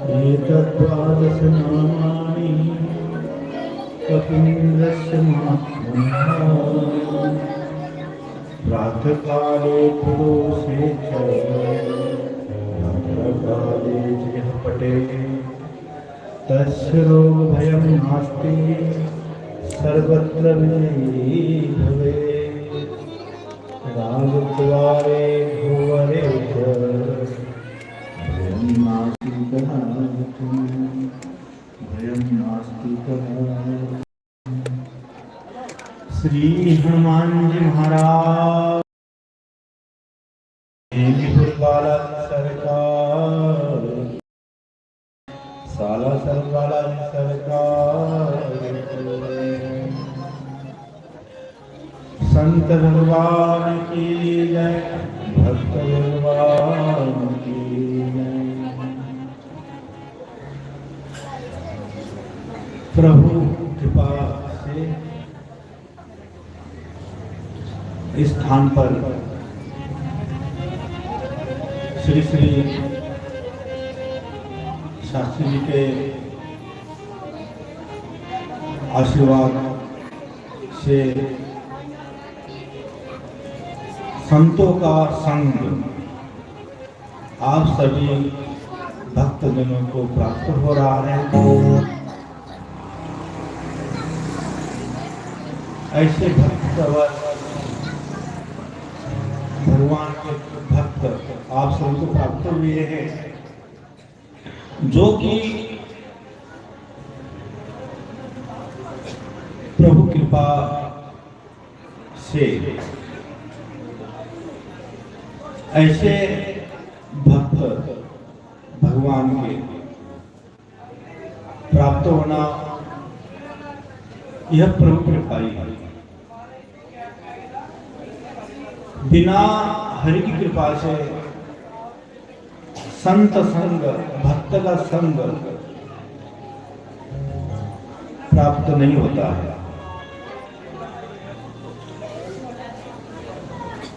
एतद्वादश नामानि कपीन्द्रस्य महात्मनः प्रातःकाले पुरुषे च रात्रकाले च यः पठेत् तस्य रोगभयं नास्ति सर्वत्र विजयी भवेत्। रागद्वारे भुवरे च भयं नास्ति कदाचित्। श्री हनुमान जी महाराज वाला सरकार, साला सर वाला सरकार, संत भगवान की जय, भक्त भगवान की जय। प्रभु कृपा से इस स्थान पर श्री श्री शास्त्री जी के आशीर्वाद से संतों का संग आप सभी भक्तजनों को प्राप्त हो रहा है। ऐसे भक्त भगवान के भक्त आप सभी को प्राप्त हुए हैं, जो कि प्रभु कृपा से ऐसे भक्त भगवान के प्राप्त होना यह प्रभु कृपा ही है। बिना हरि की कृपा से संत संग, भक्त का संग प्राप्त नहीं होता है।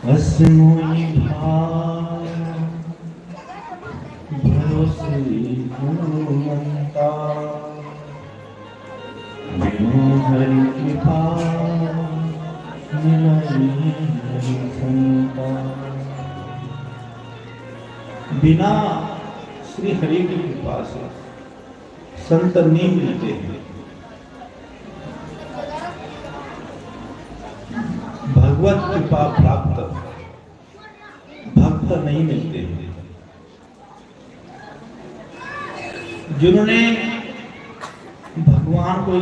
असमोई भाव भरोसे हनुमंता, बिनु हरि कृपा बिना श्री हरि की कृपा से संत नहीं मिलते हैं। भगवत कृपा प्राप्त भक्त नहीं मिलते हैं। जिन्होंने भगवान को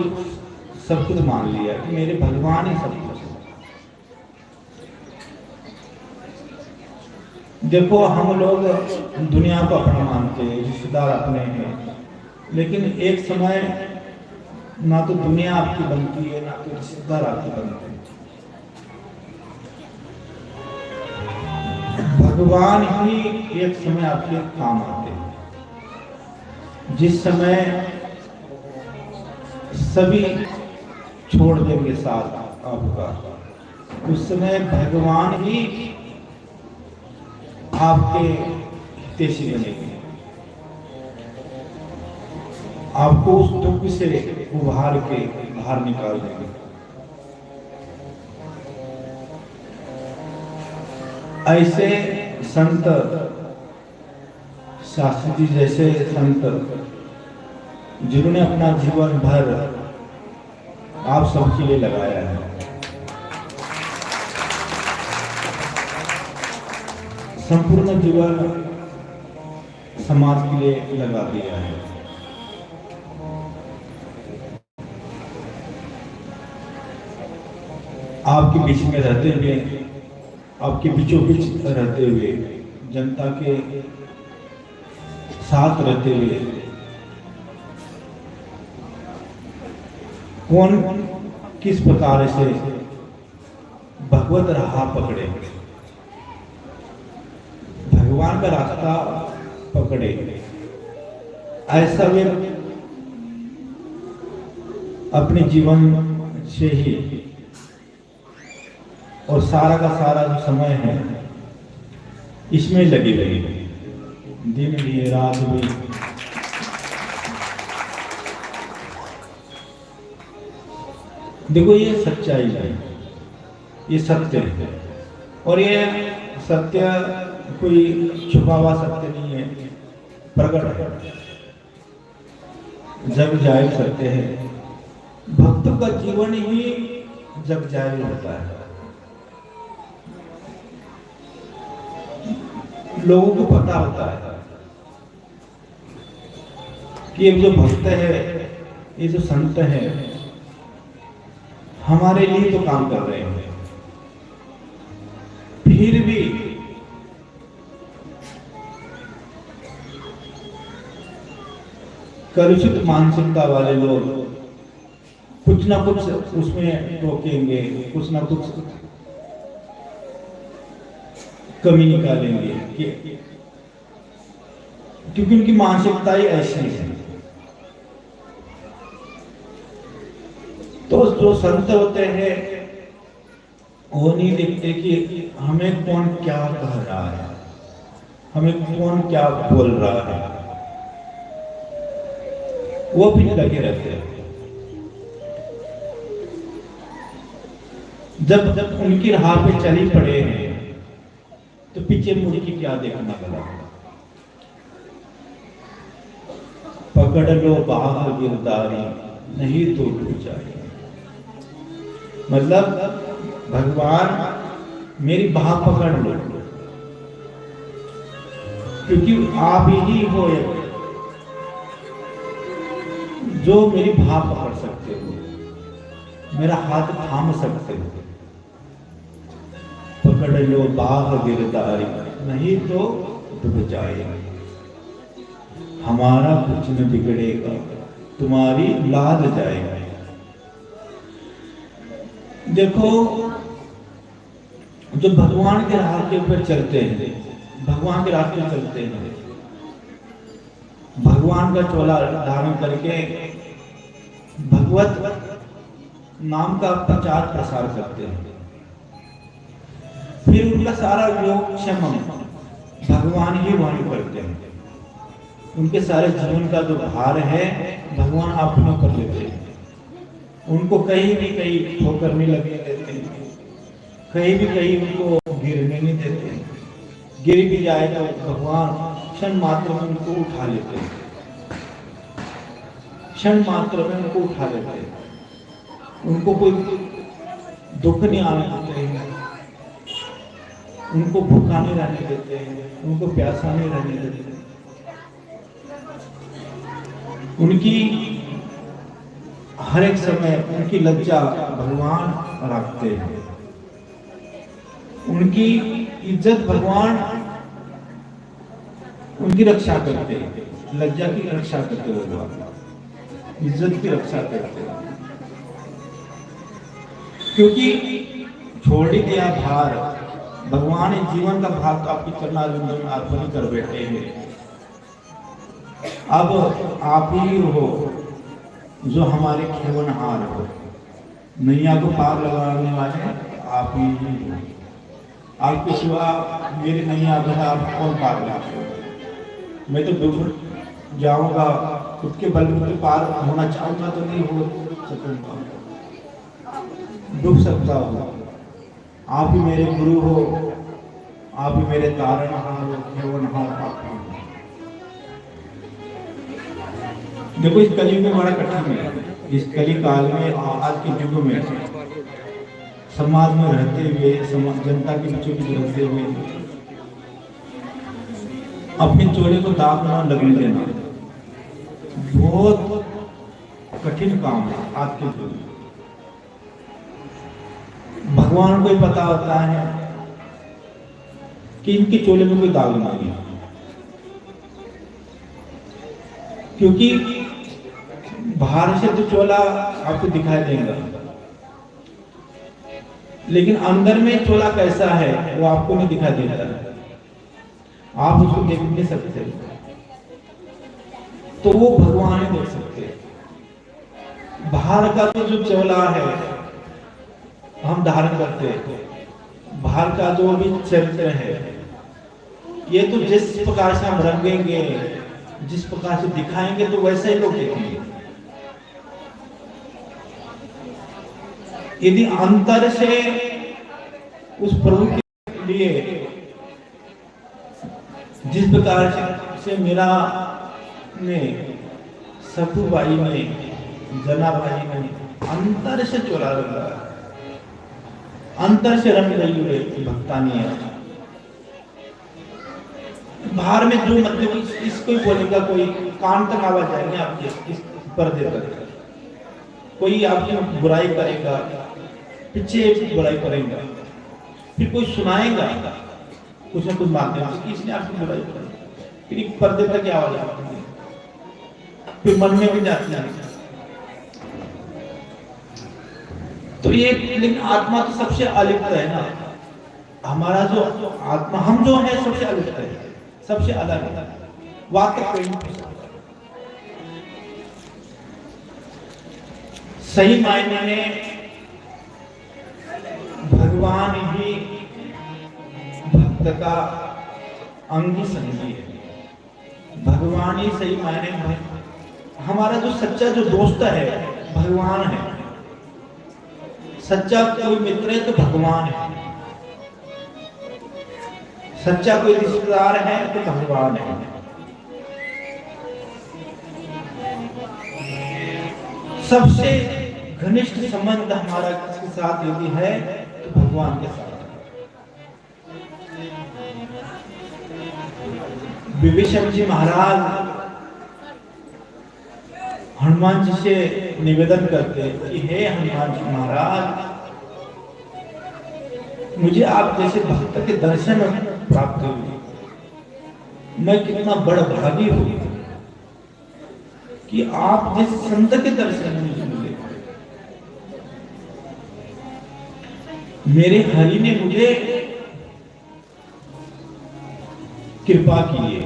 सब कुछ मान लिया कि मेरे भगवान ही सब कुछ। देखो, हम लोग दुनिया को अपना मानते हैं, रिश्तेदार अपने हैं, लेकिन एक समय ना तो दुनिया आपकी बनती है, ना तो रिश्तेदार आपकी बनते हैं। भगवान ही एक समय आपके काम आते हैं। जिस समय सभी छोड़ देंगे साथ आपका, उस समय भगवान ही आपके हितैषी बनेंगे, आपको उस दुख से उभार के बाहर निकाल देंगे। ऐसे संत, शास्त्री जी जैसे संत, जिन्होंने अपना जीवन भर आप सबके लिए लगाया है, संपूर्ण जीवन समाज के लिए लगा दिया है। आपके बीच में रहते हुए, आपके बीचों बीच रहते हुए, जनता के साथ रहते हुए, कौन किस प्रकार से भगवत राह पकड़े, भगवान का रास्ता पकड़े, ऐसा वे अपने जीवन से ही और सारा का सारा जो समय है इसमें लगी रही, दिन भी रात भी देखो ये सच्चाई है, ये सत्य है, और ये सत्य कोई छुपा हुआ सत्य नहीं है, प्रकट है, जग जाहिर सत्य है। भक्तों का जीवन ही जग जाहिर होता है। लोगों को पता होता है कि ये जो भक्त है, ये जो संत है, हमारे लिए तो काम कर रहे हैं, फिर भी कलुषित मानसिकता वाले लोग कुछ ना कुछ उसमें टोकेंगे, कुछ ना कुछ कमी निकालेंगे, क्योंकि उनकी मानसिकता ही ऐसी है। तो जो संत होते हैं वो नहीं देखते कि हमें कौन क्या कह रहा है, हमें कौन क्या बोल रहा है, वो भी लगे रहते हैं। जब उनकी राह पे चली पड़े हैं तो पीछे मुड़ के क्या देखना पड़ा। पकड़ लो बाह गिरदारी, नहीं तो टूट जाए। मतलब भगवान मेरी बाह पकड़ लो, क्योंकि आप ही हो जो मेरी बाह पकड़ सकते हो, मेरा हाथ थाम सकते हो। पकड़ लो बाह गिरदारी, नहीं तो डूब जाएगा। हमारा कुछ न बिगड़ेगा, तुम्हारी लाद जाएगा। देखो, जो भगवान के राह के ऊपर चलते हैं, भगवान के रास्ते में चलते हैं, भगवान का चोला धारण करके भगवत नाम का प्रचार प्रसार करते हैं, फिर उनका सारा योग क्षम भगवान ही वहन करते हैं। उनके सारे जीवन का जो भार है भगवान अपने ऊपर लेते हैं। उनको कहीं भी कहीं ठोकर नहीं लगने देते हैं, कहीं भी कहीं उनको गिरने नहीं देते हैं। गिर भी जाए तो भगवान क्षण मात्र में उनको उठा लेते हैं, क्षण मात्र में उनको उठा लेते हैं। उनको कोई दुख नहीं आने देते हैं, उनको भूखा नहीं रहने देते हैं, उनको प्यासा नहीं रहने देते हैं। उनकी हर एक समय उनकी लज्जा भगवान रखते हैं, उनकी इज्जत भगवान उनकी रक्षा करते हैं। लज्जा की रक्षा करते हैं भगवान, इज्जत की रक्षा करते हैं, क्योंकि छोड़ ही दिया भार। भगवान इस जीवन का भार तो आपकी चरणारविंद में अर्पण कर बैठे हैं। अब आप ही हो जो हमारे खेवनहार हो, नैया को पार लगाने वाले आप ही हो। आपके सिवा मेरी नैया भरा आप कौन पार लगाए? मैं तो डूब जाऊंगा, खुद के बल पर पार होना चाहूंगा तो नहीं हो सकूंगा, डूब सकता हूँ। आप ही मेरे गुरु हो, आप ही मेरे तारणहार हो, खेवनहार आप हो। देखो, इस कलयुग में बड़ा कठिन है। इस कली काल में, आज के युग में, समाज में रहते हुए, जनता के बीचों बीच रहते हुए अपने चोले को दाग न लगने देना बहुत कठिन काम है आज के युग में। भगवान को ही पता होता है कि इनके चोले में कोई दाग नहीं है, क्योंकि बाहर से तो चोला आपको दिखाई देगा, लेकिन अंदर में चोला कैसा है वो आपको नहीं दिखाई देता है, आप उसको देख नहीं सकते, तो वो भगवान ही देख सकते। बाहर का तो जो चोला है हम धारण करते हैं, बाहर का जो भी चरित्र है, ये तो जिस प्रकार से हम रंगेंगे, जिस प्रकार से दिखाएंगे, तो वैसे ही लोग देखेंगे। यदि अंतर से उस प्रभु के लिए जिस प्रकार से मेरा ने सतु भाई ने जना भाई ने अंतर से चुरा रखा है, अंतर से रंग रही हुई भक्तानी है। बाहर में जो मतलब इसको ही बोलेगा, कोई कान तक आवाज जाएंगे आपके इस पर्दे तक, कोई आपकी बुराई करेगा, पीछे बुराई करेगा, फिर कोई सुनाएगा कुछ न कुछ माध्यम से इसने आपकी बुराई करी, फिर एक पर्दे तक आवाज आती है, फिर मन में भी जाती है। तो ये लेकिन आत्मा तो सबसे अलिप्त है ना, हमारा जो आत्मा हम जो है सबसे अलिप्त है, सबसे अलग है, वाक्य कोई नहीं पूछ सकता। सही मायने में भगवान ही भक्त का अंगी संगी है। भगवान ही सही मायने में हमारा जो सच्चा जो दोस्त है भगवान है, सच्चा कोई मित्र है तो भगवान है, सच्चा कोई रिश्तेदार है तो भगवान है। सबसे घनिष्ठ संबंध हमारा किसके साथ यदि है तो भगवान के साथ। विभीषण जी महाराज हनुमान जी से निवेदन करते कि हे हनुमान जी महाराज, मुझे आप जैसे भक्त के दर्शन प्राप्त हुए, मैं कितना बड़ा भागी हूं कि आप जिस संत के दर्शन मुझे मिले। मेरे हरि ने मुझे कृपा की है,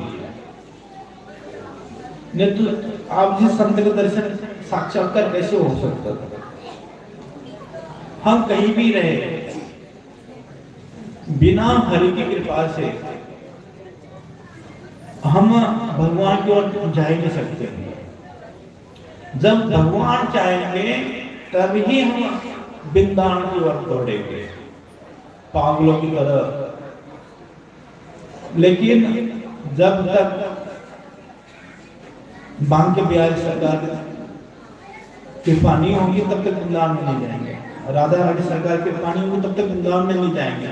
नहीं तो आप जिस संत के दर्शन साक्षात्कार कैसे हो सकता था। हम कहीं भी रहे, बिना हरि की कृपा से हम भगवान की ओर जा ही नहीं सकते। जब भगवान चाहेंगे तभी हम वृंदावन की ओर दौड़ेंगे पागलों की तरह। लेकिन जब तक बांके बिहारी सरकार कृपा नहीं होगी तब तक वृंदावन में नहीं जाएंगे, राधा रानी सरकार की कृपा नहीं होगी तब तक वृंदावन में नहीं जाएंगे।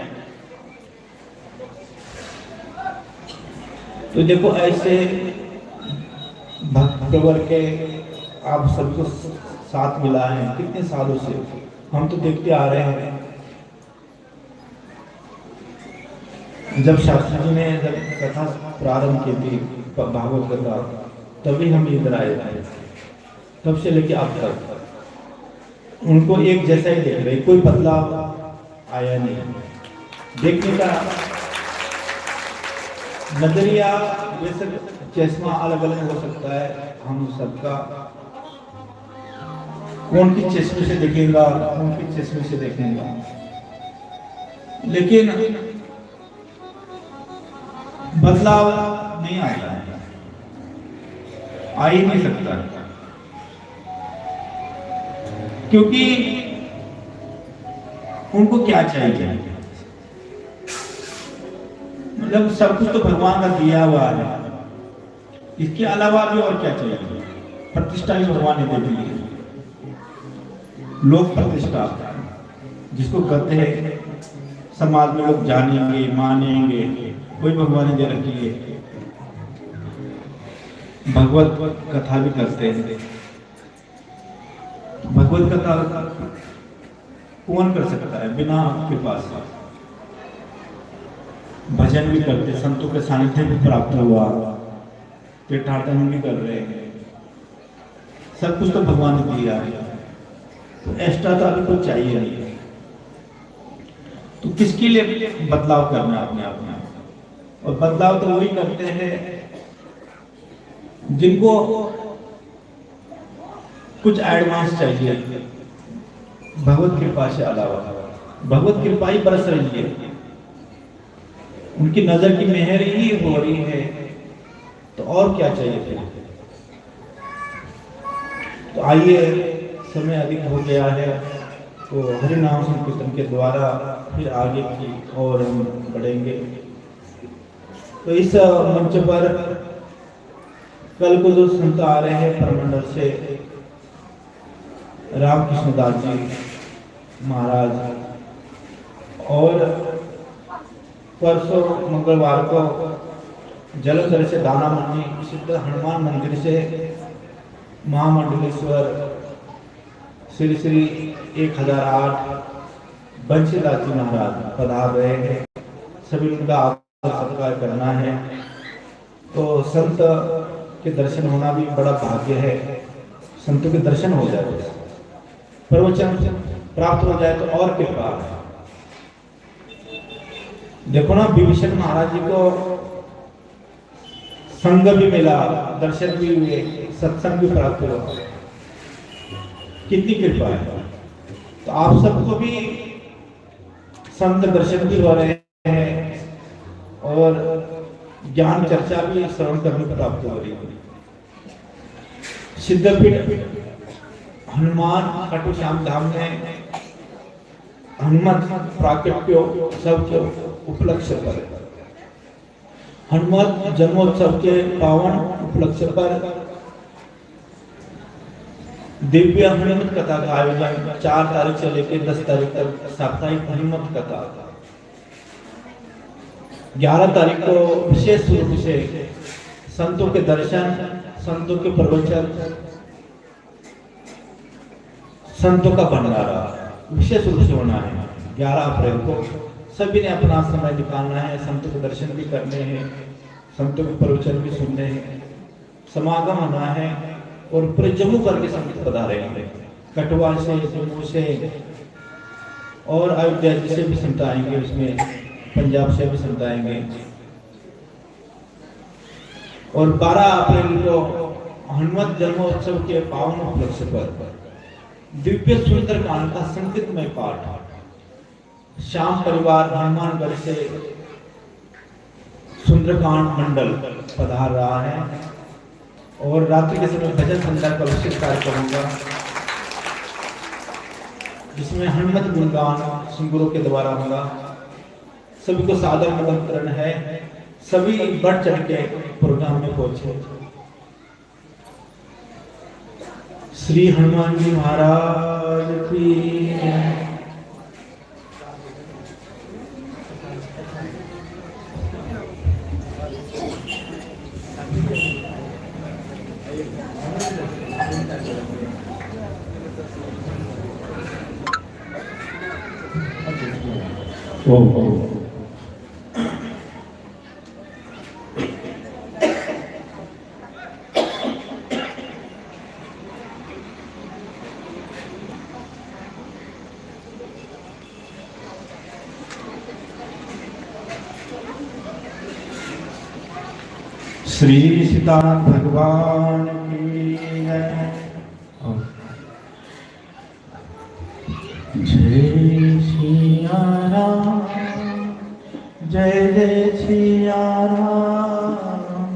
तो देखो ऐसे भक्त प्रवर के आप सबको साथ मिला है कितने सालों से, हम तो देखते आ रहे हैं। जब शास्त्री जी ने जब कथा प्रारंभ की थी भागवत कथा, तभी हम इधर आए थे, तब से लेके अब तक उनको एक जैसा ही देख रहे, कोई बदलाव आया नहीं। देखने का नजरिया वैसे चश्मा अलग अलग हो सकता है हम सबका, कौन की चश्मे से देखेगा कौन की चश्मे से देखेगा, लेकिन बदलाव नहीं आता है, आ ही नहीं सकता, क्योंकि उनको क्या चाहिए, मतलब सब कुछ तो भगवान का दिया हुआ है, इसके अलावा भी और क्या चाहिए। प्रतिष्ठा भी भगवान ने दे दी है, लोक प्रतिष्ठा जिसको कहते हैं समाज में लोग जानेंगे मानेंगे, वही भगवान ने दे रखी है। भगवत कथा भी करते हैं, भगवत कथा कौन कर सकता है बिना कृपा से। भजन भी करते, संतों के सानिध्य भी प्राप्त हुआ, तीर्थाटन भी कर रहे हैं, सब कुछ तो भगवान ने दिया है, तो एक्स्ट्रा तो अभी कुछ चाहिए नहीं। तो किसके लिए बदलाव करना अपने आप में, और बदलाव तो वही करते हैं जिनको कुछ एडवांस चाहिए भगवत कृपा से अलावा। भगवत कृपा ही बरस रही है, उनकी नजर की मेहर ही हो रही है, तो और क्या चाहिए फिर। तो आइए, समय अधिक हो गया है, तो हरि नाम संकीर्तन के द्वारा फिर आगे की और हम बढ़ेंगे। तो इस मंच पर कल को जो संत आ रहे हैं परमंडल से, रामकृष्ण दास जी महाराज, और परसों मंगलवार को जलंधर से दाना मंडी सिद्ध हनुमान मंदिर से महामंडलेश्वर श्री श्री 1008 बंशीदास जी महाराज पधार रहे हैं। सभी उनका आदर सत्कार करना है। तो संत के दर्शन होना भी बड़ा भाग्य है। संतों के दर्शन हो जाए, प्रवचन प्राप्त हो जाए तो और कृपा। देखो ना, विभीषण महाराज जी को संग भी मिला, दर्शन भी हुए, सत्संग भी प्राप्त हुआ, कितनी कृपा है। तो आप सबको भी संत दर्शन भी हो रहे हैं और ज्ञान चर्चा भी श्रवण करने प्राप्त हो रही है। सिद्धपीठ हनुमान खाटू श्याम धाम में हनुमत प्राकट्य सबके उपलक्ष्य पर, हनुमत जन्मोत्सव के पावन उपलक्ष्य पर दिव्य हनुमत कथा का आयोजन 4 तारीख से लेकर 10 तारीख तक साप्ताहिक हनुमत कथा। 11 तारीख को विशेष रूप से संतों के दर्शन, संतों के प्रवचन, संतों का भंडारा विशेष रूप से होना है। 11 अप्रैल को सभी ने अपना समय निकालना है, संतों के दर्शन भी करने हैं, संतों के प्रवचन भी सुनने हैं, समागम होना है। और पूरे जम्मू भर के संत पधारे हैं, कटवा से, जम्मू से और अयोध्या से भी संत आएंगे, उसमें पंजाब से भी संत आएंगे। और 12 अप्रैल को हनुमत जन्मोत्सव के पावन उपलक्ष्य पर दिव्य सुंदरकांड का संगीतमय पाठ श्याम परिवार हनुमानगढ़ से सुंदरकांड मंडल पधार रहा है। और रात्रि के समय भजन संध्या का विशेष कार्यक्रम होगा, जिसमें हनुमत गुणगान सिंगरों के द्वारा होगा। सभी को सादर निमंत्रण है, सभी बढ़ चढ़ के प्रोग्राम में पहुंचे। श्री हनुमान जी महाराज की। श्री सीताराम भगवान की जय। जय सिया राम, जय जय सिया राम,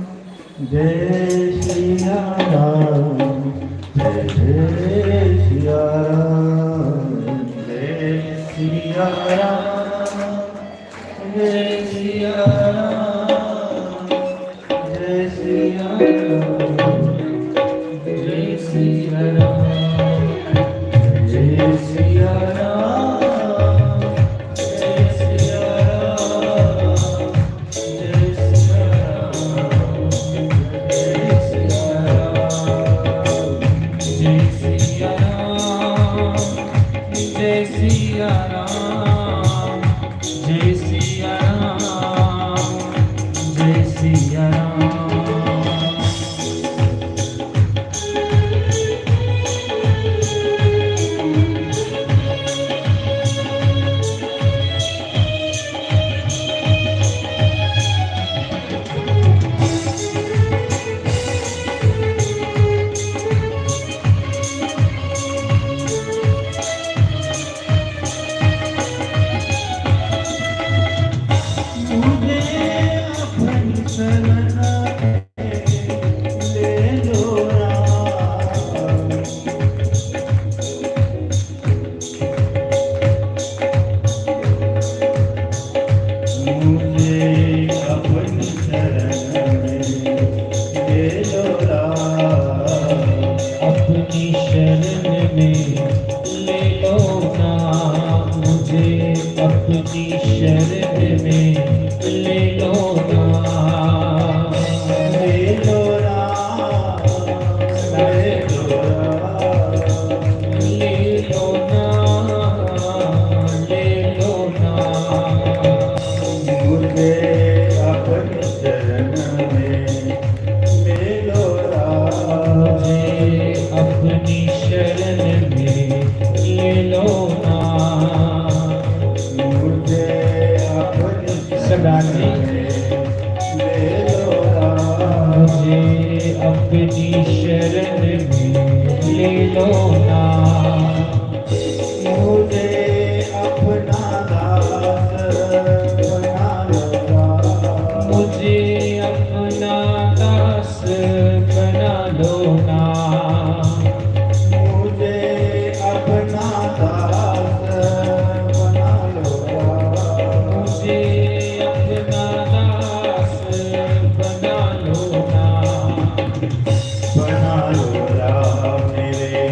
जय सिया राम, जय जय सिया राम, जय सिया राम, जय सिया राम, जय सिया राम, जय सिया राम, जय सिया राम, जय सिया राम, जय सिया राम, जय सिया राम, जय सिया राम, जय सिया राम, जय सिया राम, जय सिया राम। अपनी शरण में ले लो ना, मुझे अपना दास बना लो ना, मुझे अपना दास बना लो ना, मुझे अपना दास बना लो ना, मुझे अपना दास बना लो ना, बना लो रा मेरे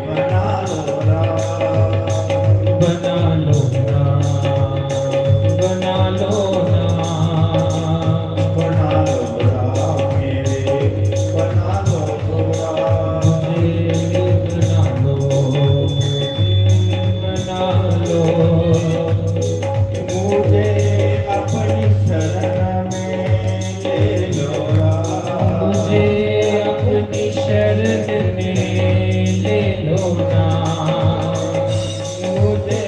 बना लो रा, बना लो ना, बना लो ना, बना लो रा मेरे बना लो रा, मुझे बना लो, बना लो, मुझे अपनी शरण में ले लो रा, मुझे अपनी शरण में ले लो ना, मुझे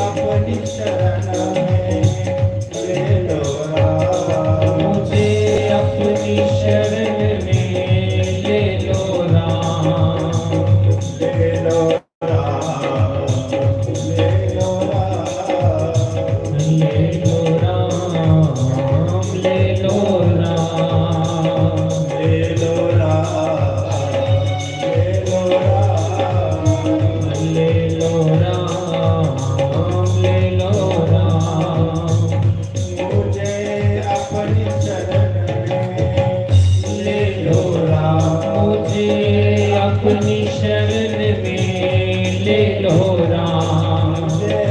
अपनी शरण में ले लो रा, मुझे अपनी शरण में ले लो राम, ले लो रा, ले लो रा, ले लो राम, ले लो राम, ले लो रा, ले लो रा, ले लो राम, ले लो राम, मुझे अपनी शरण में ले लो राम, मुझे अपनी शरण में ले लो राम, मुझे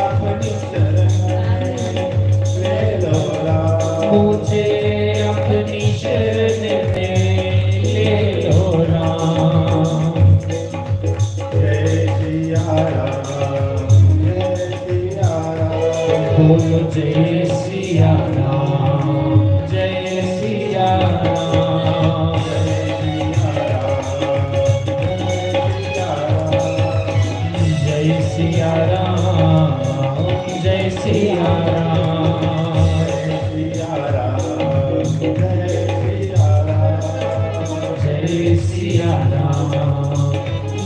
अपनी शरण में ले लो रा, मुझे अपनी शरण में ले लो राम, जय सिया राम, जय सिया राम, बोलो जय सिया राम, जय सिया राम, जय सिया राम, जय सिया राम,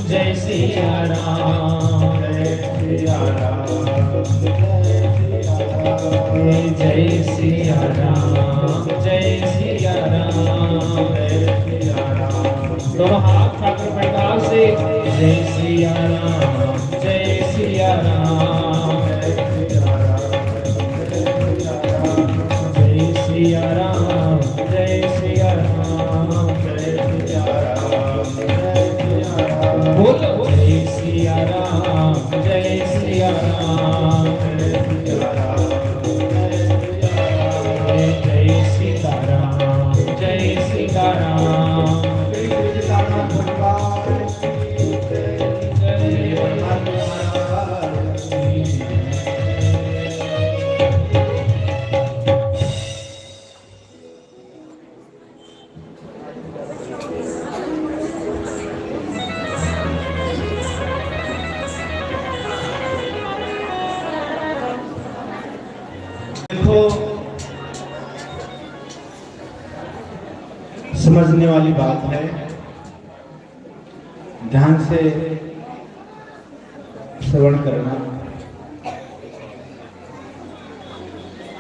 जय सिया राम, जय सिया राम, जय सिया राम, जय सिया राम, दोनों हाथ ठाकुर प्रकाश से जय सिया राम, जय सिया राम, जय सिया राम, जय सिया राम, बोलो जय सिया राम, जय सिया राम, जय सीताराम, जय सीताराम, देखो समझने वाली बात है, ध्यान से श्रवण करना।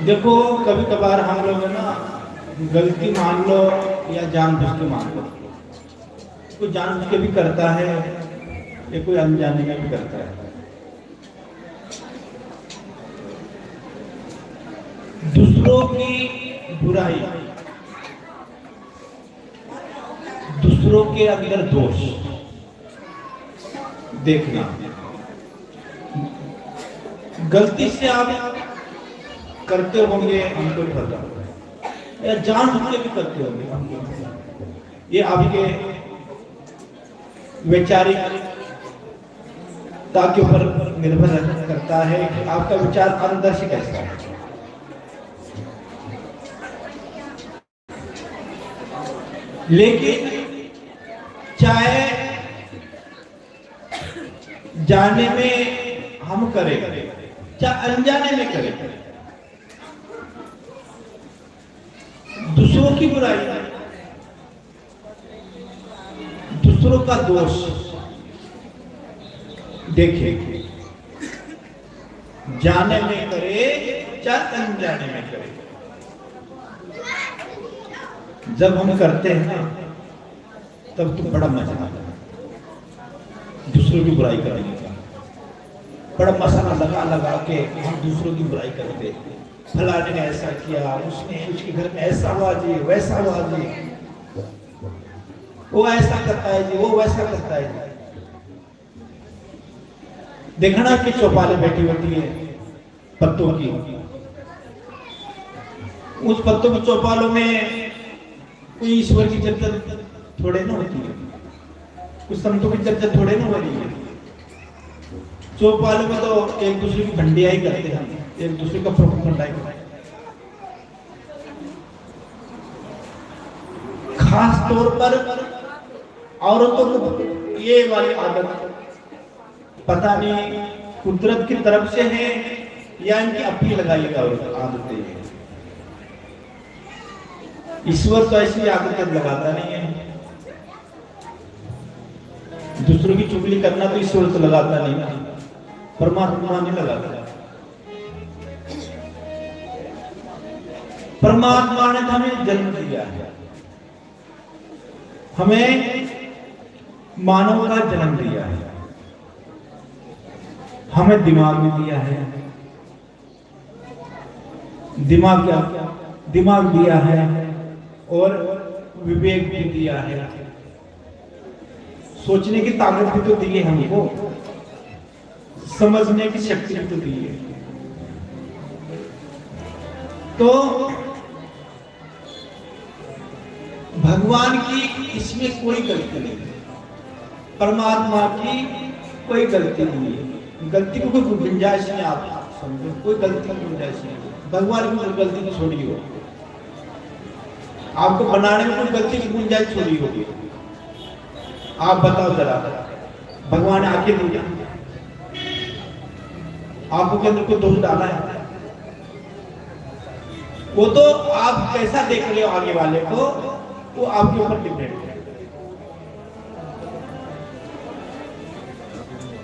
देखो कभी कभार हम लोग है ना गलती मान लो या जानबूझ के मान लो, कोई जानबूझ के भी करता है या कोई अनजाने में भी करता है। दूसरों की बुराई, दूसरों के अंदर दोष देखना, गलती से आप करते होंगे हमको पता, या जानबूझ के भी करते होंगे हमको पता। ये आपके वैचारिकता के ऊपर निर्भर करता है कि आपका विचार अंदर से कैसा है। लेकिन चाहे जाने में हम करें चाहे अनजाने में करें, दूसरों की बुराई दूसरों का दोष देखे, जाने में करे चाहे अनजाने में करे। जब हम करते हैं ना तब तो बड़ा मजा आता है दूसरों की बुराई करने का। बड़ा मसाला लगा लगा के हम दूसरों की बुराई करते हैं। फलाने ने ऐसा किया, उसने उसके घर में ऐसा हुआ जी, वैसा हुआ जी, वो ऐसा करता है जी, वो वैसा करता है जी। देखना कि चौपाले बैठी होती है पत्तों की, उस पत्तों के चौपालों में कोई ईश्वर की चर्चा थोड़े ना होती है, कुछ संतों की चर्चा थोड़े ना हो रही है। चौपालों में तो एक दूसरे की भंडियाई करते हैं, एक दूसरे का प्रोपगेंडा करते हैं। खास तौर पर औरतों को ये वाली आदत पता नहीं कुदरत की तरफ से है या इनकी अपनी लगाई आदतें हैं। ईश्वर तो ऐसी आदतें लगाता नहीं है। दूसरों की चुगली करना तो ईश्वर तो लगाता नहीं ना, परमात्मा नहीं लगाता। परमात्मा ने हमें जन्म दिया है, हमें मानव का जन्म दिया है, हमें दिमाग भी दिया है। दिमाग क्या? दिमाग दिया है और विवेक भी दिया है, सोचने की ताकत भी तो दी है हमको, समझने की शक्ति भी तो दी है। तो भगवान की इसमें कोई गलती नहीं है, परमात्मा की कोई गलती नहीं है। गलती को कोई गुंजाइश नहीं, आप समझो, कोई गलती की गुंजाइश नहीं। भगवान की कोई गलती की छोड़ी हो, आपको बनाने में कोई गलती की गुंजाइश छोड़ी होगी। आप बताओ जरा, भगवान ने आके दिया, आपको के अंदर कोई दोष डाला है? वो तो आप कैसा देख रहे हो आगे वाले को, वो आपके ऊपर डिपेंड है।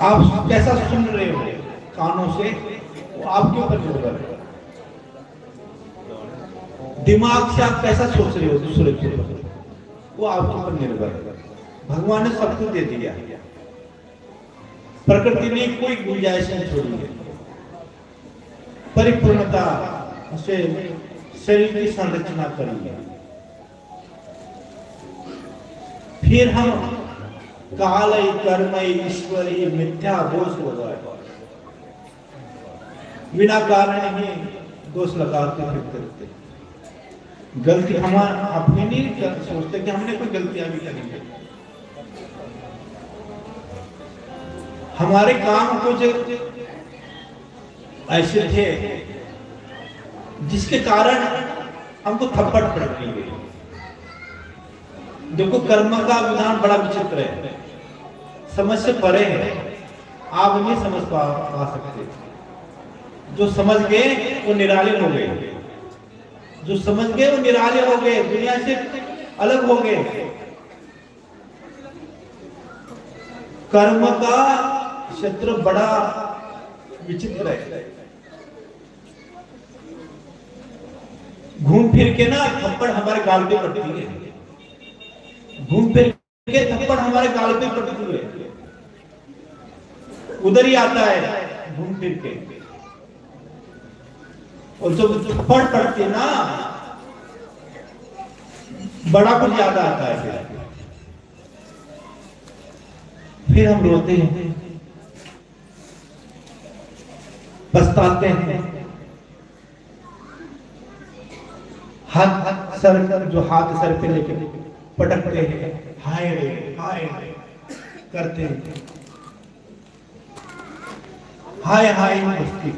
आप कैसा सुन रहे हो कानों से, वो आपके ऊपर निर्भर है। दिमाग से आप कैसा सोच रहे हो दूसरे के ऊपर, वो आपके ऊपर निर्भर है। भगवान ने सब कुछ दे दिया, प्रकृति ने कोई गुंजाइश नहीं छोड़ी है। परिपूर्णता से शरीर की संरचना करी है। फिर हम कालय कर्मय ईश्वरीय मिथ्या दोष लगाए, बिना कारण ही दोष लगाते फिरते। गलती हम अपनी नहीं सोचते कि हमने कोई गलतियां भी करी है। हमारे काम कुछ ऐसे थे जिसके कारण हमको थप्पड़ पड़ रही है। देखो कर्म का विधान बड़ा विचित्र है, समझ से परे है, आप नहीं समझ पा सकते। जो समझ गए वो निराले हो गए, जो समझ गए वो निराले हो गए, दुनिया से अलग हो गए। कर्म का क्षेत्र बड़ा विचित्र है। घूम फिर के ना थप्पड़ हमारे गाल पे पड़ती है, घूम फिर के थप्पड़ हमारे गाल पे पड़ती है, उधर ही आता है घूम फिर के। और जब थप्पड़ पड़ती है ना, बड़ा कुछ याद आता है। फिर हम रोते हैं, पछताते हैं। हाथ सर, जो हाथ सर पे लेके पटकते हैं, हाय रे करते हैं, हाय हाय मस्ती।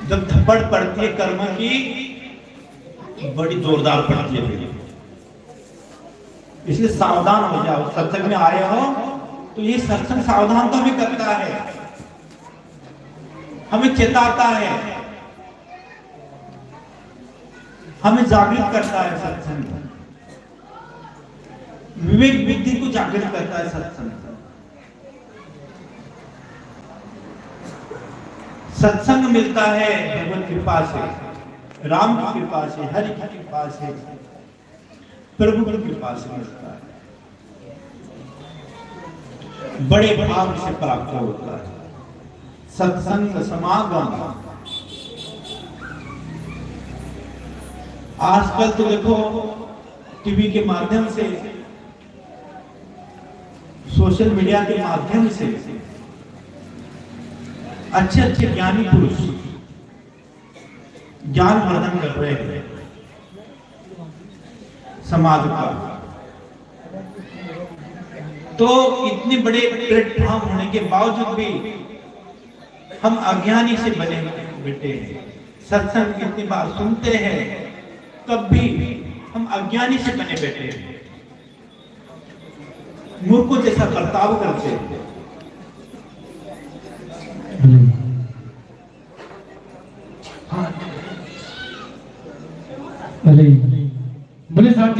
जब थप्पड़ पड़ती है कर्म की, बड़ी जोरदार पड़ती है। फिर इसलिए सावधान हो जाओ। सत्संग में आए हो तो ये सत्संग सावधान तो हमें करता है, हमें चेताता है, हमें जागृत करता है सत्संग, विवेक बुद्धि को जागृत करता है सत्संग। सत्संग मिलता है भगवत कृपा से, राम की कृपा से, हरि की कृपा से, प्रभु की कृपा से मिलता है, बड़े भाव से प्राप्त होता है सत्संग समागम। आजकल तो देखो टीवी के माध्यम से, सोशल मीडिया के माध्यम से अच्छे अच्छे ज्ञानी पुरुष ज्ञान वर्धन कर रहे हैं समाज का। तो इतने बड़े प्लेटफॉर्म होने के बावजूद भी हम अज्ञानी से बने बैठे हैं। सत्संग कितनी बार सुनते हैं, तब भी हम अज्ञानी से बने बैठे हैं, मूर्खों जैसा बर्ताव करते हैं। बोले साथ